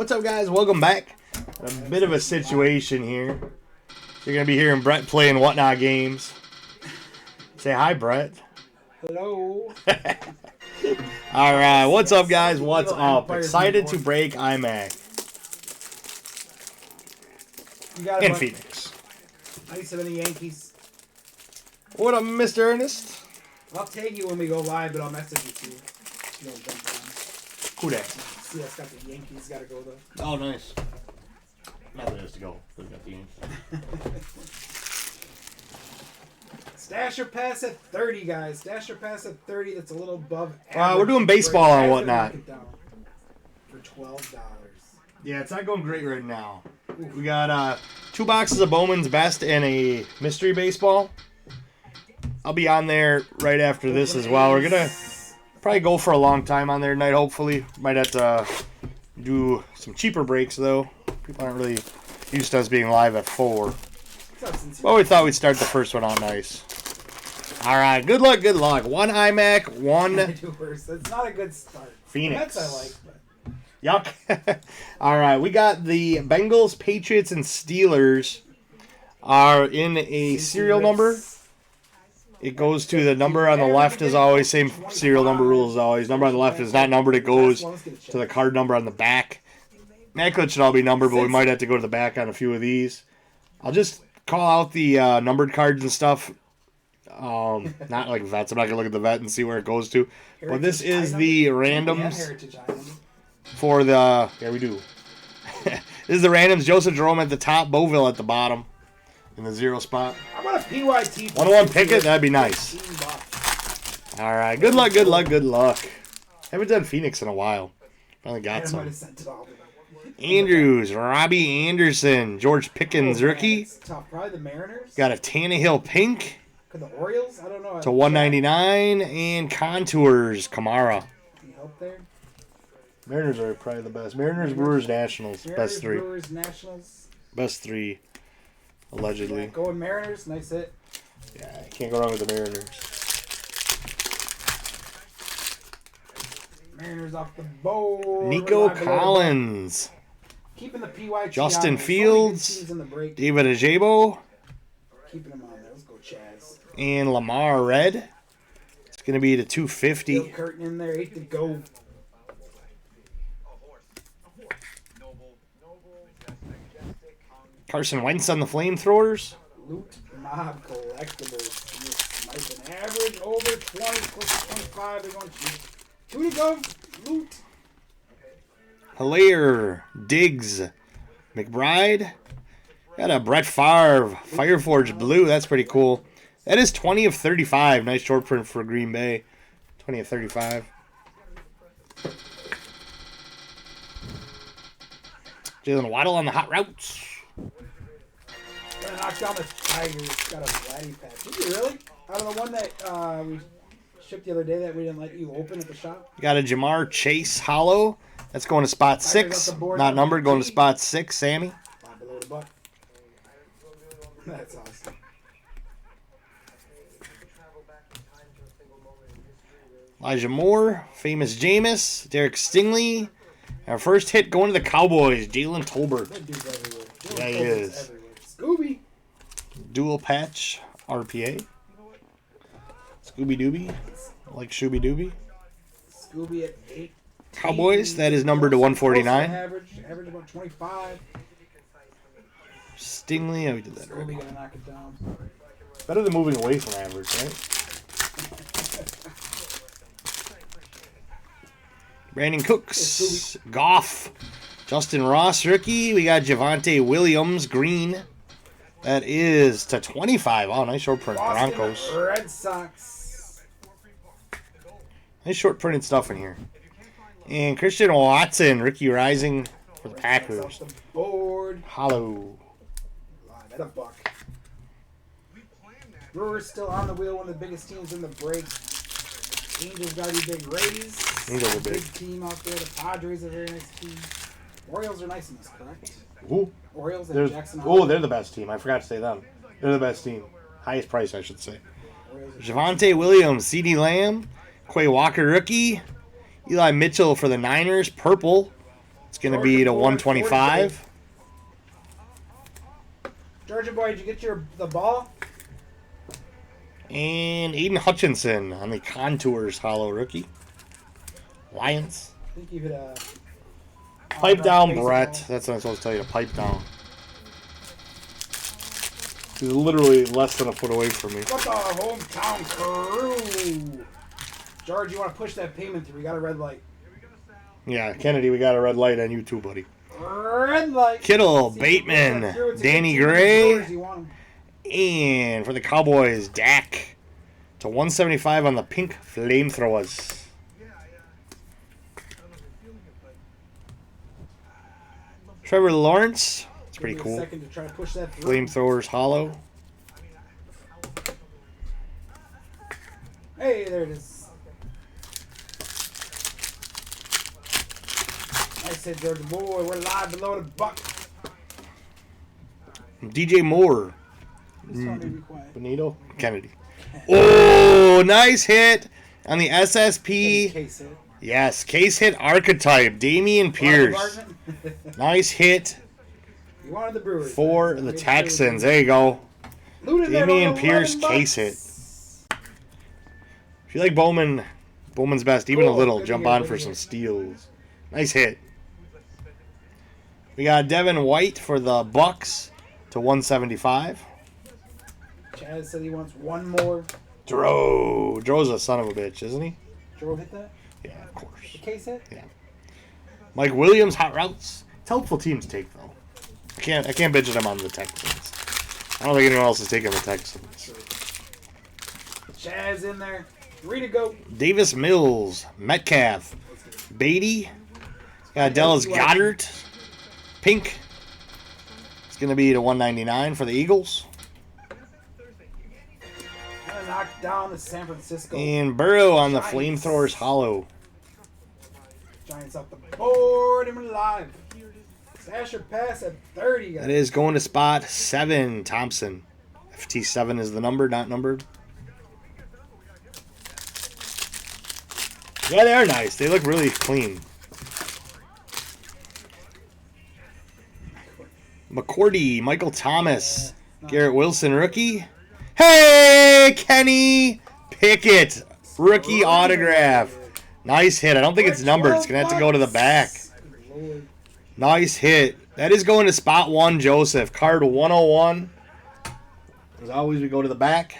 What's up, guys? Welcome back. A bit of a situation here. You're going to be hearing Brett playing Whatnot games. Say hi, Brett. Hello. All right. What's up, guys? What's up? Excited to break iMac. You got in Phoenix. Nice of any Yankees. What up, Mr. Ernest? I'll take you when we go live, but I'll message you too. You don't jump on. Who that? See, I got the Yankees. Got to go though. Oh, nice. Nothing else to go. We got the Yankees. Stash or pass at 30, guys. Stash or pass at 30. That's a little above. We're doing baseball and whatnot. For $12. Yeah, it's not going great right now. We got 2 boxes of Bowman's Best and a mystery baseball. I'll be on there right after this as well. We're going to probably go for a long time on there tonight, hopefully. Might have to do some cheaper breaks, though. People aren't really used to us being live at 4. Well, we thought we'd start the first one out nice. All right, good luck, good luck. 1 iMac, 1 That's not a good start. Phoenix. That's I like, but... Yuck. All right, we got the Bengals, Patriots, and Steelers are in a serial number. It goes to the number on the left as always, same serial number rule as always. Number on the left is not numbered. It goes to the card number on the back. Immaculate should all be numbered, but we might have to go to the back on a few of these. I'll just call out the numbered cards and stuff. Not like vets. I'm not going to look at the vet and see where it goes to. But this is the randoms for the... Yeah, we do. This is the randoms. Joseph Jerome at the top. Boville at the bottom. In the 0 spot. How about a PYT? 1-1 picket? That'd be nice. All right. Good luck, good luck, good luck. Haven't done Phoenix in a while. Finally got some. Andrews, Robbie Anderson, George Pickens, rookie. Tough. Probably the Mariners. Got a Tannehill pink. Could the Orioles? I don't know. To 199 and Contours, Kamara. Any help there? Mariners are probably the best. Mariners, Brewers, Nationals. Best 3. Brewers, Nationals. Best 3, allegedly. Yeah, going Mariners. Nice hit. Yeah, can't go wrong with the Mariners. Mariners off the board. Nico Collins. Keeping the PYT Justin Fields. David Ajabo. Keeping him on there. Let's go, Chaz. And Lamar Red. It's going to be the 250. Bill Curtin in there. 8 to go. Carson Wentz on the flamethrowers. Loot Mob Collectibles. Nice and average. Over 20. Close to 25. They're going to 2 to go. Loot. Hilaire. Diggs. McBride. Got a Brett Favre. Fireforge Blue. That's pretty cool. That is 20 of 35. Nice short print for Green Bay. 20 of 35. Jalen Waddle on the hot routes. Gonna knock down the Tigers. Got a Vladdy patch. Did you really? Out of the one that we shipped the other day that we didn't let you open at the shop? Got a Jamar Chase hollow. That's going to spot 6. Not numbered. Going to spot 6. Sammy. Below the butt. That's awesome. Elijah Moore. Famous Jameis. Derek Stingley. Our first hit going to the Cowboys. Jalen Tolbert. That dude's everywhere. Yeah, he is. Scooby. Dual patch RPA. Scooby Dooby. Like Shooby Dooby. Scooby at 8. Cowboys. That is numbered to 149. Average about 25. Stingley. Oh, we did that Scooby right. gonna knock it down. Better than moving away from average, right? Brandon Cooks. Goff. Justin Ross, rookie. We got Javonte Williams, green. That is to 25. Oh, nice short print. Boston Broncos. Red Sox. Nice short printed stuff in here. And Christian Watson, rookie rising for the Packers. Off the board. Hollow. Live at a buck. Brewers still on the wheel, one of the biggest teams in the break. Angels got to be big. Rays. Angels are big. Team out there. The Padres are a very nice team. Orioles are nice in this, correct? Ooh. Orioles and Jackson. Oh, they're the best team. I forgot to say them. They're the best team. Highest price, I should say. Javonte Williams, CeeDee Lamb, Quay Walker rookie, Eli Mitchell for the Niners, purple. It's going to be to 125. Georgia boy, did you get the ball? And Aiden Hutchinson on the Contours Hollow rookie. Lions. I think you hit a... Pipe down, Brett. That's what I'm supposed to tell you, to pipe down. He's literally less than a foot away from me. What the hometown crew? George, you want to push that payment through? We got a red light. Yeah, Kennedy, we got a red light on you too, buddy. Red light. Kittle, Bateman, Danny Gray, and for the Cowboys, Dak to 175 on the pink flamethrowers. Trevor Lawrence, it's pretty cool. Second to try to push that through. Flamethrowers hollow. Hey, there it is. Nice hit, Georgia boy. We're live below the buck. DJ Moore. This one may be quiet. Benito Kennedy. Oh, nice hit on the SSP. Case hit. Yes, case hit archetype. Damian Pierce. Nice hit You wanted the Brewers for the Texans. There you go. Damian Pierce $11. case hit. If you like Bowman's best, even a little. Jump on for some steals. Nice hit. We got Devin White for the Bucks to 175. Chaz said he wants one more. Dro's a son of a bitch, isn't he? Dro hit that? Yeah, of course. The case hit? Yeah. Mike Williams, hot routes. It's helpful teams take though. I can't bitch at him on the Texans. I don't think anyone else is taking the Texans. Chaz in there. 3 to go. Davis Mills, Metcalf, Beatty, got Dallas Goddard, pink. It's gonna be to 199 for the Eagles. Gonna knock down the San Francisco. And Burrow on the Giants. Flamethrowers hollow. Giants up the board and we're live. Sasher pass at 30. That is going to spot 7, Thompson. FT7 is the number, not numbered. Yeah, they are nice. They look really clean. McCourty, Michael Thomas, Garrett Wilson, rookie. Hey, Kenny Pickett, rookie autograph. Nice hit. I don't think it's numbered. It's going to have to go to the back. Nice hit. That is going to spot 1, Joseph. Card 101. As always, we go to the back.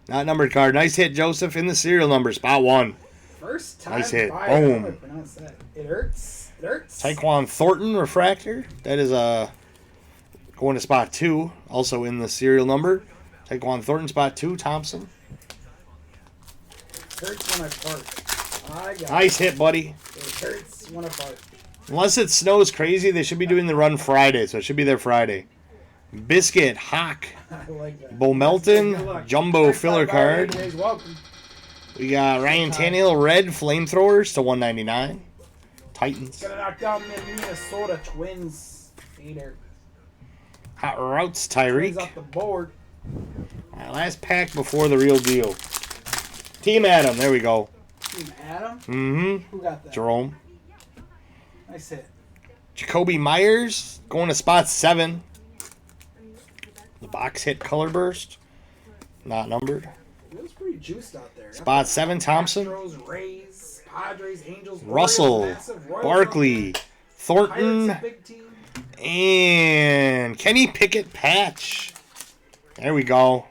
Not numbered card. Nice hit, Joseph, in the serial number. Spot 1. First time Nice hit. buyer. How do I Boom. pronounce that? It hurts. It hurts. Tyquan Thornton refractor. That is going to spot 2. Also in the serial number. Tyquan Thornton, spot 2. Thompson. Hurts when I fart. I got Nice hit, buddy. it. Hurts when I fart. Unless it snows crazy, they should be doing the run Friday, so it should be there Friday. Biscuit, Hawk, I like that. Bo Good Melton, luck. Jumbo First filler time buyer, card. AJ's welcome. We got Ryan Tannehill, red flamethrowers to 199. Titans. Gonna knock down the Minnesota Twins. Hater. Hot routes, Twins Tyreek. off the board. All right, last pack before the real deal. Team Adam, there we go. Team Adam. Mm-hmm. Who got that? Jerome. Nice hit. Jacoby Myers going to spot 7. The box hit color burst. Not numbered. It was pretty juiced out there. Spot 7, Thompson. Astros, Rays, Padres, Angels, Russell, Orioles, massive, Royals Barkley, Pirates, Thornton, a big team. and Kenny Pickett patch. There we go.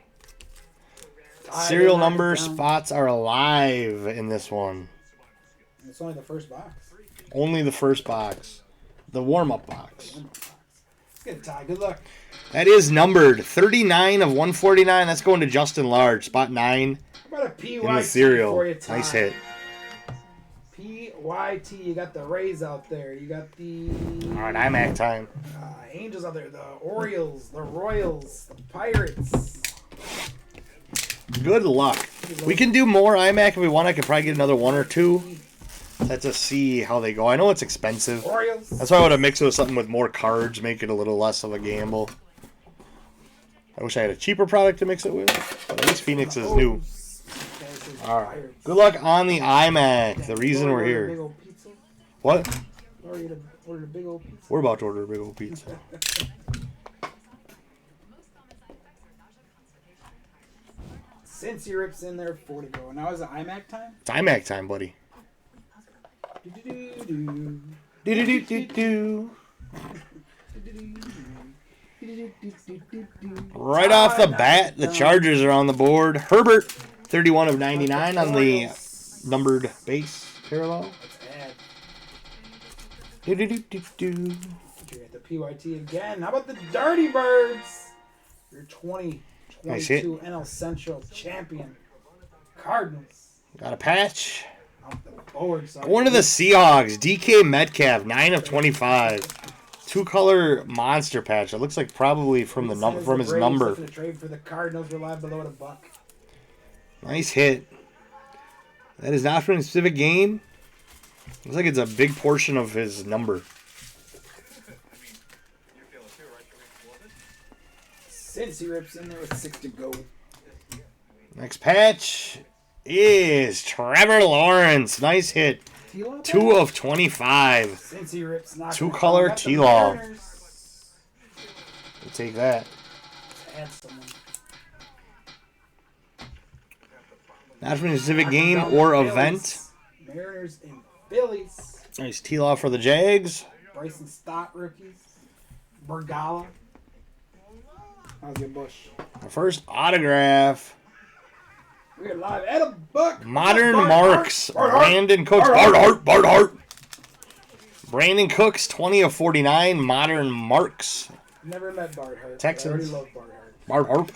Serial number spots are alive in this one. It's only the first box. Only the first box. The warm-up box. Let's get it, Ty. Good luck. That is numbered 39 of 149. That's going to Justin Large. Spot 9 How about a PYT in the serial. for you, Ty? Nice hit. PYT. You got the Rays out there. You got the All right, IMAC time. Angels out there. The Orioles, the Royals, the Pirates. Good luck. We can do more IMAC if we want. I could probably get another 1 or 2. Let's just see how they go. I know it's expensive. Orioles. That's why I would have mixed it with something with more cards, make it a little less of a gamble. I wish I had a cheaper product to mix it with, but at least Phoenix is new. All right. Good luck on the iMac. The reason we're here. What? Ordered a big old pizza. We're about to order a big old pizza. Cincy rips in there, 4 to go. Now is it IMAC time? It's IMAC time, buddy. Do-do-do-do. Right off the bat, the Chargers are on the board. Herbert, 31 of 99 on the numbered base parallel. Do-do-do-do-do. You're at the PYT again. How about the Dirty Birds? Your 2022 Nice hit. NL Central champion Cardinals. Got a patch. Off the board, son. Going to the Seahawks. DK Metcalf, 9 of 25. Two-color monster patch. It looks like probably from the number from his number. To trade for the Cardinals, we're live below $1. Nice hit. That is not from a specific game. Looks like it's a big portion of his number. Cincy rips in there with 6 to go. Next patch is Trevor Lawrence. Nice hit. 2 of 25. Cincy rips. Two-color T-Law. We'll take that. Add someone. Not from a specific game or event. Mariners and Phillies. Nice T-Law for the Jags. Bryson Stott rookies. Bergala. How's your Bush? The first autograph. We're live at a buck. Modern Bart Marks. Hart. Brandon Cooks. Bart Hart. Brandon Cooks, 20 of 49. Modern Marks. Never met Bart Hart. Texans. I already love Bart Hart. Bart Hart.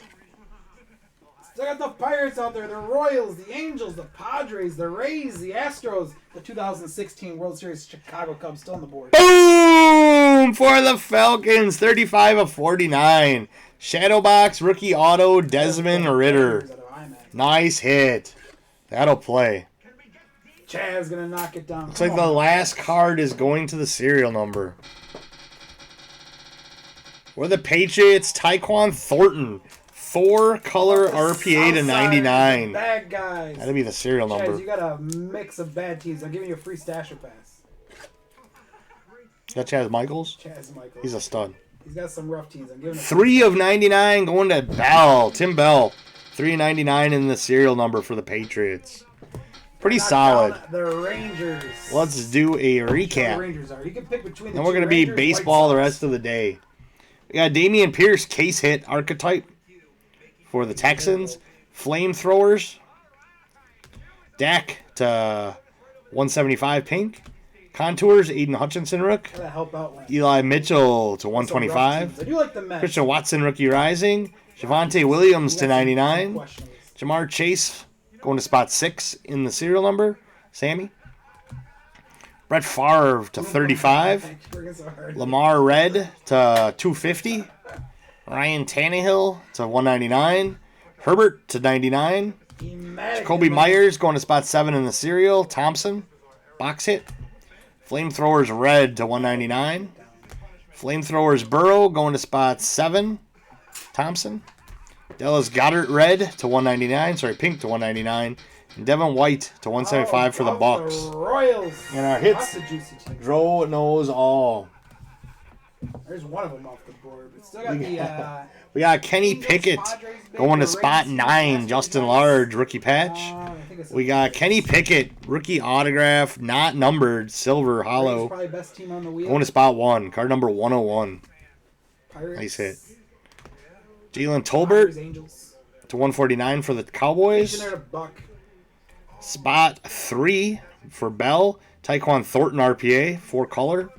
Still got the Pirates out there. The Royals, the Angels, the Padres, the Rays, the Astros, the 2016 World Series Chicago Cubs still on the board. Boom! For the Falcons, 35 of 49. Shadow box, rookie auto, Desmond Ritter. Nice hit. That'll play. Chaz gonna knock it down. Looks like the last card is going to the serial number. For the Patriots, Tyquan Thornton. 4-color RPA to 99. Bad guys. That'll be the serial number. Chaz, you got a mix of bad teams. I'm giving you a free stasher pass. Is that Chaz Michaels? Chaz Michaels. He's a stud. He's got some rough teams. I'm giving 3 of 99 going to Bell. Tim Bell. 3 of 99 in the serial number for the Patriots. Pretty solid. The Rangers. Let's do a The recap. Rangers are. You can pick between the Then we're going to be baseball the rest of the day. We got Damian Pierce, case hit archetype for the Texans. Flamethrowers. Dak to 175 pink. Contours, Aiden Hutchinson rook. Help out, Eli Mitchell to 125. I do like the Mets. Christian Watson rookie rising. Javonte Williams to 99. Jamar Chase going to spot 6 in the serial number. Sammy. Brett Favre to 35. Lamar Red to 250. Ryan Tannehill to 199. Herbert to 99. Jacoby Myers going to spot 7 in the serial. Thompson. Box hit. Flamethrowers Red to 199. Flamethrowers Burrow going to spot 7. Thompson. Dallas Goddard Red to 199. Sorry, pink to 199. And Devin White to 175 for the Bucks. Royals. And our hits, Dro knows all. There's one of them off the board. But still got we got Kenny Pickett going to spot 9. Justin Large, rookie patch. We got Kenny Pickett, rookie autograph, not numbered, silver, hollow. Going to spot 1. Card number 101. Nice hit. Jalen Tolbert to 149 for the Cowboys. Spot 3 for Bell. Tyquan Thornton RPA, 4-color.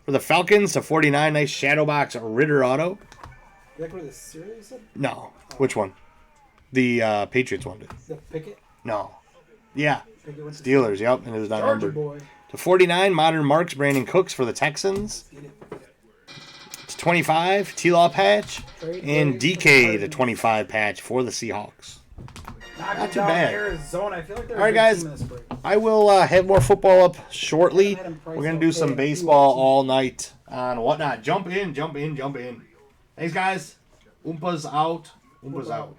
For the Falcons to 49, nice shadow box Ritter auto. No. Which one? The Patriots one did. The Pickett? No. Yeah. Steelers, yep. And it was not numbered. To 49, Modern Marks, Brandon Cooks for the Texans. To 25, T-Law patch. And DK to 25 patch for the Seahawks. Not too bad. Arizona. I feel like all right, guys. I will have more football up shortly. We're going to do some baseball all night on whatnot. Jump in, jump in, jump in. Thanks, guys. Oompa's out. Oompa's out.